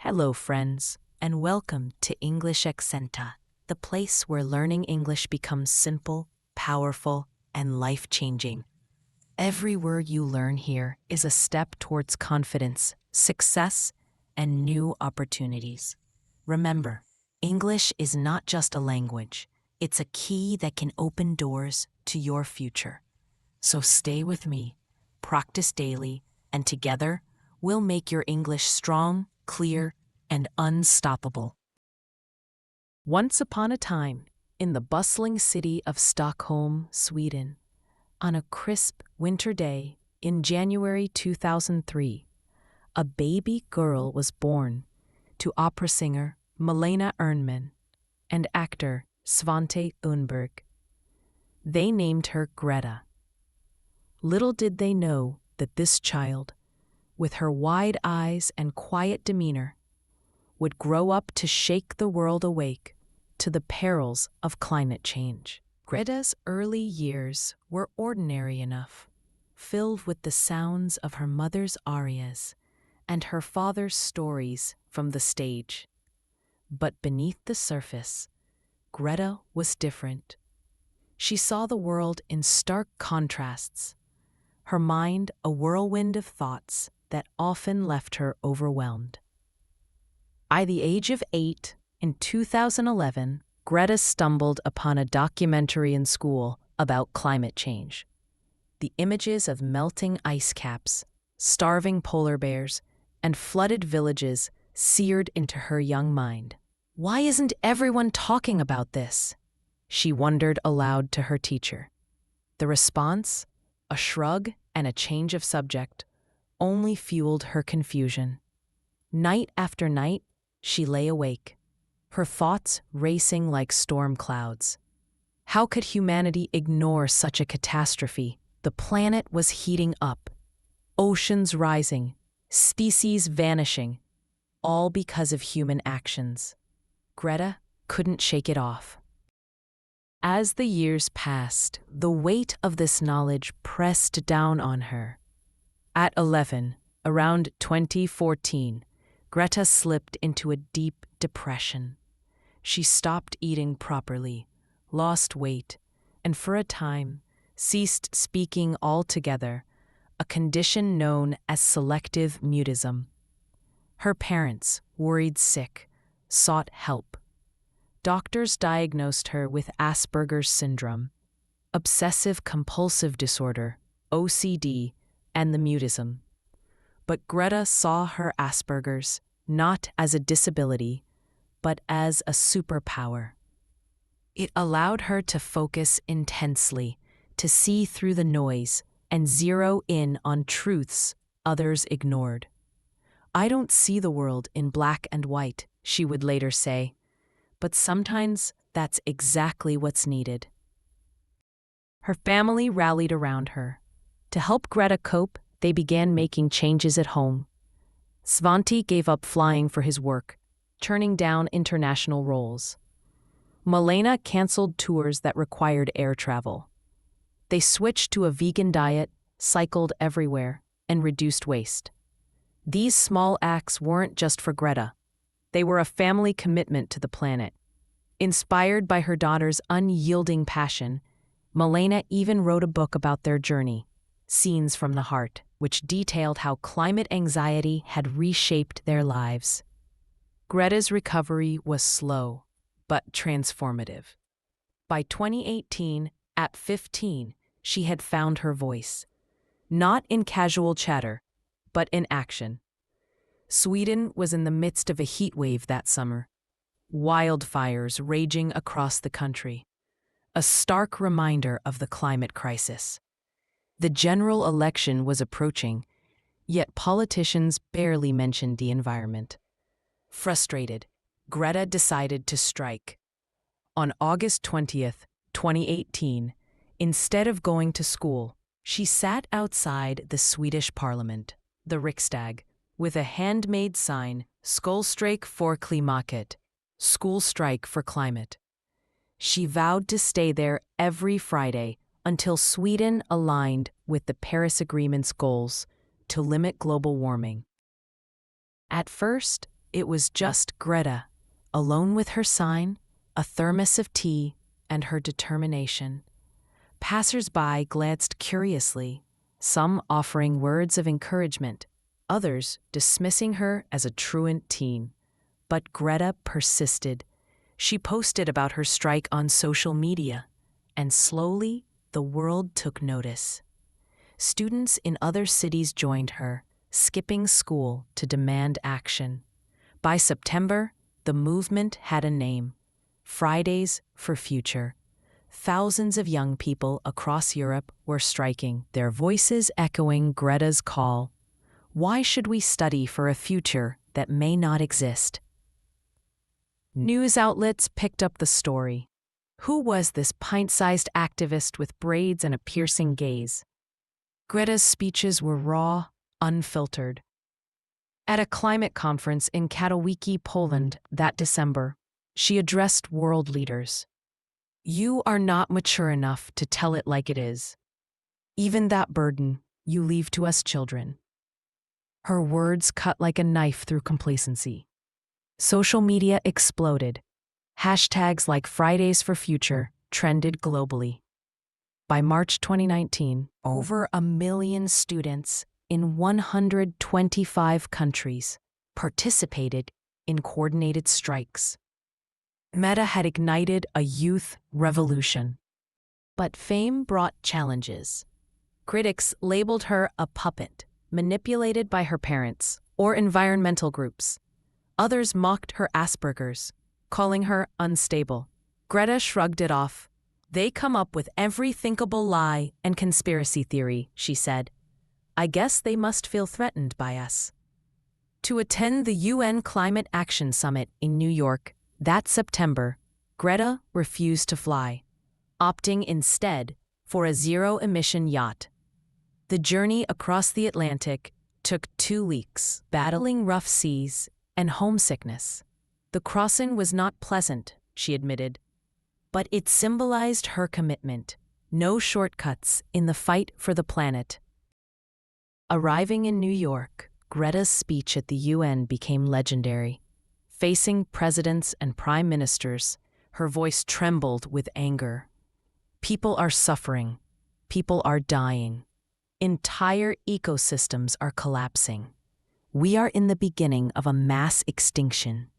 Hello, friends, and welcome to English Accenta, the place where learning English becomes simple, powerful, and life-changing. Every word you learn here is a step towards confidence, success, and new opportunities. Remember, English is not just a language, it's a key that can open doors to your future. So stay with me, practice daily, and together, we'll make your English strong, clear, and unstoppable. Once upon a time, in the bustling city of Stockholm, Sweden, on a crisp winter day in January 2003, a baby girl was born to opera singer Malena Ernman and actor Svante Thunberg. They named her Greta. Little did they know that this child, with her wide eyes and quiet demeanor, would grow up to shake the world awake to the perils of climate change. Greta's early years were ordinary enough, filled with the sounds of her mother's arias and her father's stories from the stage. But beneath the surface, Greta was different. She saw the world in stark contrasts, her mind a whirlwind of thoughts that often left her overwhelmed. By the age of 8, in 2011, Greta stumbled upon a documentary in school about climate change. The images of melting ice caps, starving polar bears, and flooded villages seared into her young mind. Why isn't everyone talking about this? She wondered aloud to her teacher. The response, a shrug and a change of subject, only fueled her confusion. Night after night, she lay awake, her thoughts racing like storm clouds. How could humanity ignore such a catastrophe? The planet was heating up, oceans rising, species vanishing, all because of human actions. Greta couldn't shake it off. As the years passed, the weight of this knowledge pressed down on her. At 11, around 2014, Greta slipped into a deep depression. She stopped eating properly, lost weight, and for a time ceased speaking altogether, a condition known as selective mutism. Her parents, worried sick, sought help. Doctors diagnosed her with Asperger's syndrome, obsessive-compulsive disorder, OCD, and the mutism. But Greta saw her Asperger's not as a disability, but as a superpower. It allowed her to focus intensely, to see through the noise and zero in on truths others ignored. "I don't see the world in black and white," she would later say, but sometimes that's exactly what's needed. Her family rallied around her. To help Greta cope, they began making changes at home. Svante gave up flying for his work, turning down international roles. Malena canceled tours that required air travel. They switched to a vegan diet, cycled everywhere, and reduced waste. These small acts weren't just for Greta. They were a family commitment to the planet. Inspired by her daughter's unyielding passion, Malena even wrote a book about their journey, Scenes from the Heart, which detailed how climate anxiety had reshaped their lives. Greta's recovery was slow, but transformative. By 2018, at 15, she had found her voice, not in casual chatter, but in action. Sweden was in the midst of a heat wave that summer, wildfires raging across the country, a stark reminder of the climate crisis. The general election was approaching, yet politicians barely mentioned the environment. Frustrated, Greta decided to strike. On August 20th, 2018, instead of going to school, she sat outside the Swedish parliament, the Riksdag, with a handmade sign, Skolstrejk för klimatet, School Strike for Climate. She vowed to stay there every Friday until Sweden aligned with the Paris Agreement's goals to limit global warming. At first, It was just Greta, alone with her sign, a thermos of tea, and her determination. Passers-by glanced curiously, some offering words of encouragement, others dismissing her as a truant teen. But Greta persisted. She posted about her strike on social media, and slowly the world took notice. Students in other cities joined her, skipping school to demand action. By September, the movement had a name: Fridays for Future. Thousands of young people across Europe were striking, their voices echoing Greta's call. Why should we study for a future that may not exist? News outlets picked up the story. Who was this pint-sized activist with braids and a piercing gaze? Greta's speeches were raw, unfiltered. At a climate conference in Katowice, Poland, that December, she addressed world leaders. "You are not mature enough to tell it like it is. Even that burden you leave to us children." Her words cut like a knife through complacency. Social media exploded. Hashtags like Fridays for Future trended globally. By March 2019, over 1 million students in 125 countries participated in coordinated strikes. Meta had ignited a youth revolution. But fame brought challenges. Critics labeled her a puppet, manipulated by her parents or environmental groups. Others mocked her Asperger's, calling her unstable. Greta shrugged it off. "They come up with every thinkable lie and conspiracy theory," she said. "I guess they must feel threatened by us." To attend the UN Climate Action Summit in New York that September, Greta refused to fly, opting instead for a zero-emission yacht. The journey across the Atlantic took 2 weeks, battling rough seas and homesickness. The crossing was not pleasant, she admitted, but it symbolized her commitment. No shortcuts in the fight for the planet. Arriving in New York, Greta's speech at the UN became legendary. Facing presidents and prime ministers, her voice trembled with anger. People are suffering. People are dying. Entire ecosystems are collapsing. We are in the beginning of a mass extinction,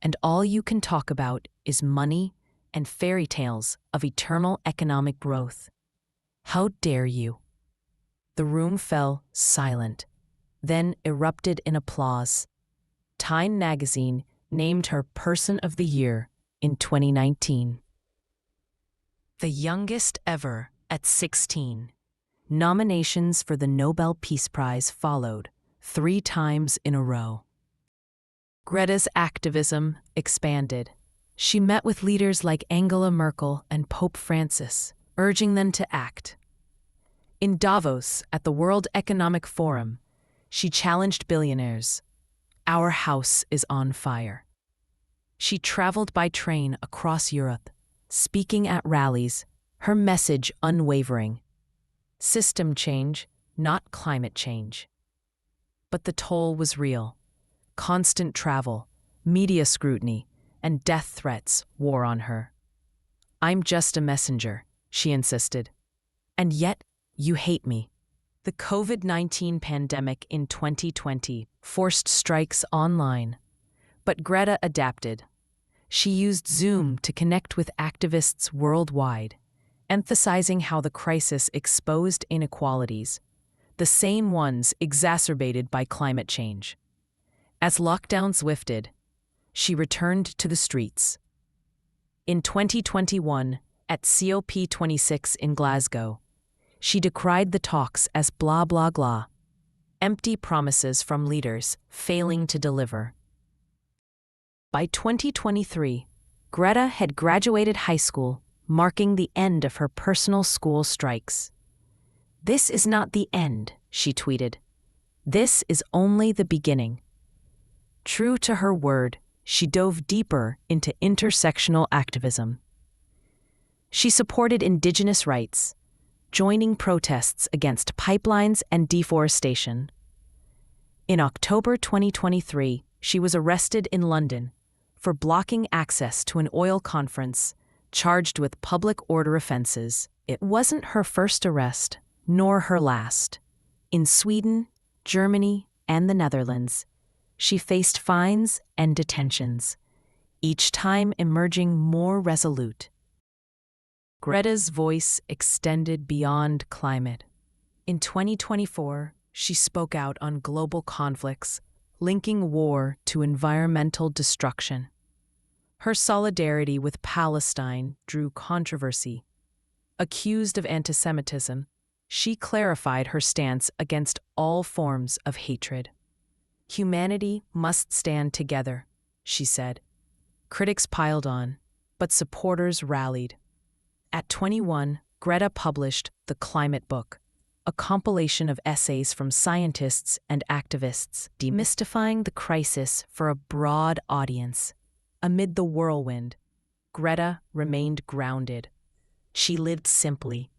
and all you can talk about is money and fairy tales of eternal economic growth. How dare you? The room fell silent, then erupted in applause. Time magazine named her Person of the Year in 2019. The youngest ever at 16. Nominations for the Nobel Peace Prize followed 3 times in a row. Greta's activism expanded. She met with leaders like Angela Merkel and Pope Francis, urging them to act. In Davos, at the World Economic Forum, she challenged billionaires. "Our house is on fire." She traveled by train across Europe, speaking at rallies, her message unwavering. System change, not climate change. But the toll was real. Constant travel, media scrutiny, and death threats wore on her. "I'm just a messenger," she insisted. "And yet, you hate me." The COVID-19 pandemic in 2020 forced strikes online. But Greta adapted. She used Zoom to connect with activists worldwide, emphasizing how the crisis exposed inequalities, the same ones exacerbated by climate change. As lockdowns lifted, she returned to the streets. In 2021, at COP26 in Glasgow, she decried the talks as blah blah blah, empty promises from leaders failing to deliver. By 2023, Greta had graduated high school, marking the end of her personal school strikes. "This is not the end," she tweeted. "This is only the beginning." True to her word, she dove deeper into intersectional activism. She supported indigenous rights, joining protests against pipelines and deforestation. In October 2023, She was arrested in London for blocking access to an oil conference, charged with public order offenses. It wasn't her first arrest, nor her last. In Sweden, Germany, and the Netherlands, she faced fines and detentions, each time emerging more resolute. Greta's voice extended beyond climate. In 2024, she spoke out on global conflicts, linking war to environmental destruction. Her solidarity with Palestine drew controversy. Accused of antisemitism, she clarified her stance against all forms of hatred. Humanity must stand together, she said. Critics piled on, but supporters rallied. At 21, Greta published The Climate Book, a compilation of essays from scientists and activists, demystifying the crisis for a broad audience. Amid the whirlwind, Greta remained grounded. She lived simply.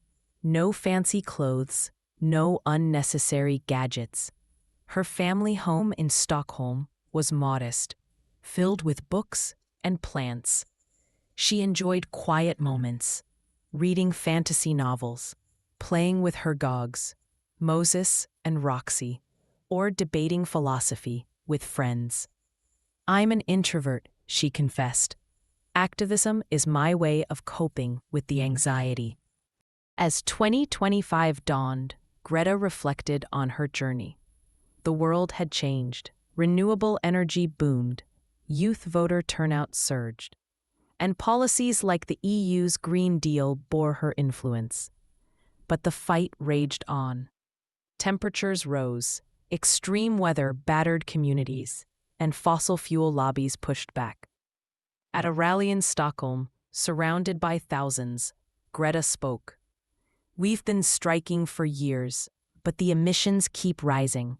No fancy clothes, no unnecessary gadgets. Her family home in Stockholm was modest, filled with books and plants. She enjoyed quiet moments, reading fantasy novels, playing with her dogs, Moses and Roxy, or debating philosophy with friends. "I'm an introvert," she confessed. "Activism is my way of coping with the anxiety." As 2025 dawned, Greta reflected on her journey. The world had changed. Renewable energy boomed. Youth voter turnout surged. And policies like the EU's Green Deal bore her influence. But the fight raged on. Temperatures rose, extreme weather battered communities, and fossil fuel lobbies pushed back. At a rally in Stockholm, surrounded by thousands, Greta spoke. "We've been striking for years, but the emissions keep rising.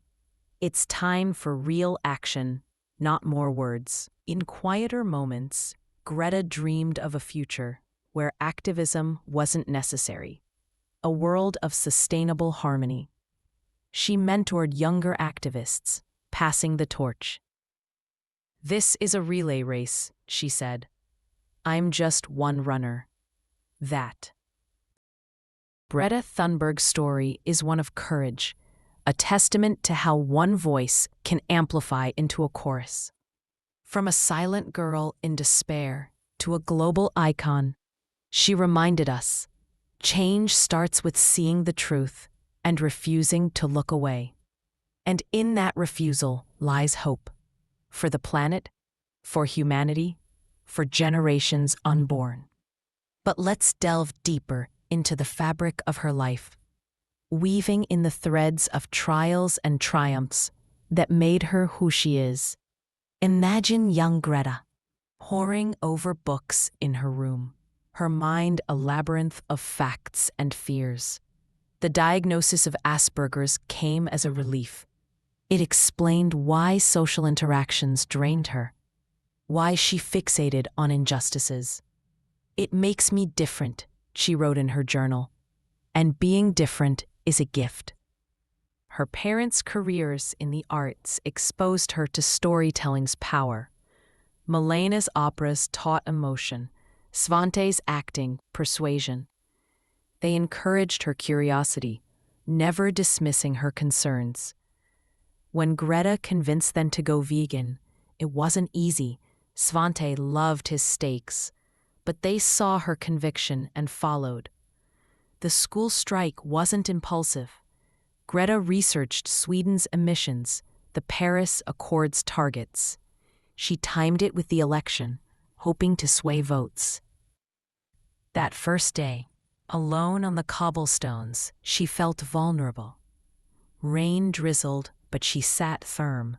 It's time for real action, not more words." In quieter moments, Greta dreamed of a future where activism wasn't necessary, a world of sustainable harmony. She mentored younger activists, passing the torch. "This is a relay race," she said. "I'm just one runner." That. Greta Thunberg's story is one of courage, a testament to how one voice can amplify into a chorus. From a silent girl in despair to a global icon, she reminded us, change starts with seeing the truth and refusing to look away. And in that refusal lies hope. For the planet, for humanity, for generations unborn. But let's delve deeper into the fabric of her life, weaving in the threads of trials and triumphs that made her who she is. Imagine young Greta, poring over books in her room, her mind a labyrinth of facts and fears. The diagnosis of Asperger's came as a relief. It explained why social interactions drained her, why she fixated on injustices. "It makes me different," she wrote in her journal, "and being different is a gift." Her parents' careers in the arts exposed her to storytelling's power. Malena's operas taught emotion, Svante's acting persuasion. They encouraged her curiosity, never dismissing her concerns. When Greta convinced them to go vegan, it wasn't easy. Svante loved his steaks, but they saw her conviction and followed. The school strike wasn't impulsive. Greta researched Sweden's emissions, the Paris Accord's targets. She timed it with the election, hoping to sway votes. That first day, alone on the cobblestones, she felt vulnerable. Rain drizzled, but she sat firm.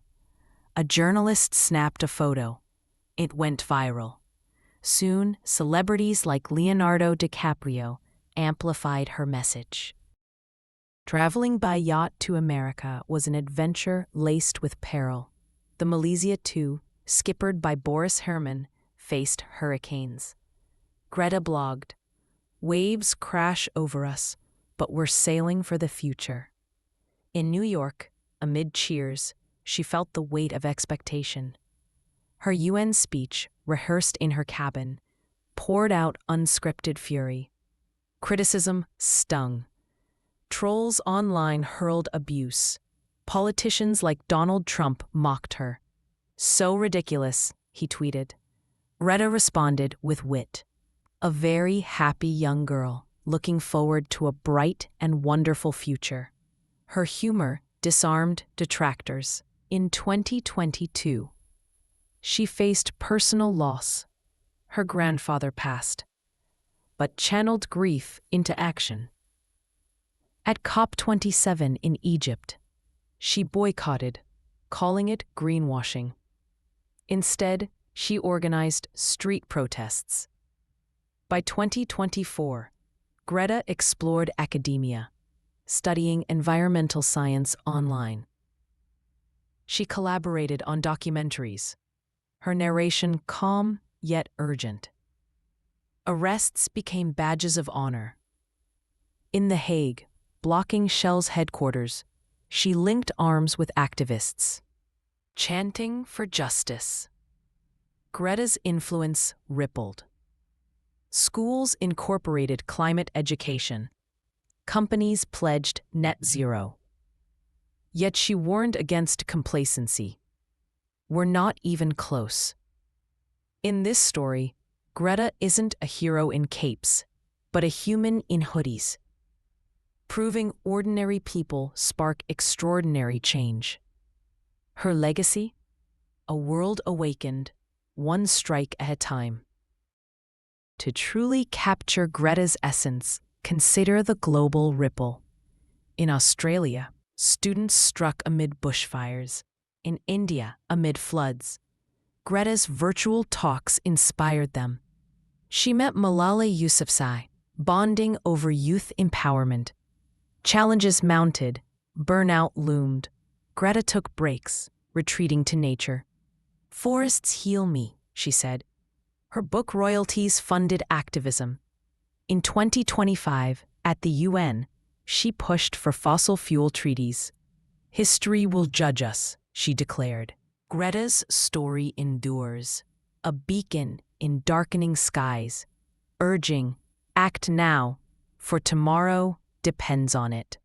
A journalist snapped a photo. It went viral. Soon, celebrities like Leonardo DiCaprio amplified her message. Traveling by yacht to America was an adventure laced with peril. The Malaysia II, skippered by Boris Herman, faced hurricanes. Greta blogged, "Waves crash over us, but we're sailing for the future." In New York, amid cheers, she felt the weight of expectation. Her UN speech, rehearsed in her cabin, poured out unscripted fury. Criticism stung. Trolls online hurled abuse. Politicians like Donald Trump mocked her. "So ridiculous," he tweeted. Greta responded with wit. A very happy young girl, looking forward to a bright and wonderful future. Her humor disarmed detractors. In 2022, she faced personal loss. Her grandfather passed, but channeled grief into action. At COP27 in Egypt, she boycotted, calling it greenwashing. Instead, she organized street protests. By 2024, Greta explored academia, studying environmental science online. She collaborated on documentaries, her narration calm yet urgent. Arrests became badges of honor. In The Hague, blocking Shell's headquarters, she linked arms with activists, chanting for justice. Greta's influence rippled. Schools incorporated climate education. Companies pledged net zero. Yet she warned against complacency. "We're not even close." In this story, Greta isn't a hero in capes, but a human in hoodies, proving ordinary people spark extraordinary change. Her legacy? A world awakened, one strike at a time. To truly capture Greta's essence, consider the global ripple. In Australia, students struck amid bushfires. In India, amid floods. Greta's virtual talks inspired them. She met Malala Yousafzai, bonding over youth empowerment. Challenges mounted, burnout loomed. Greta took breaks, retreating to nature. "Forests heal me," she said. Her book royalties funded activism. In 2025, at the UN, she pushed for fossil fuel treaties. "History will judge us," she declared. Greta's story endures, a beacon in darkening skies, urging, "Act now, for tomorrow depends on it."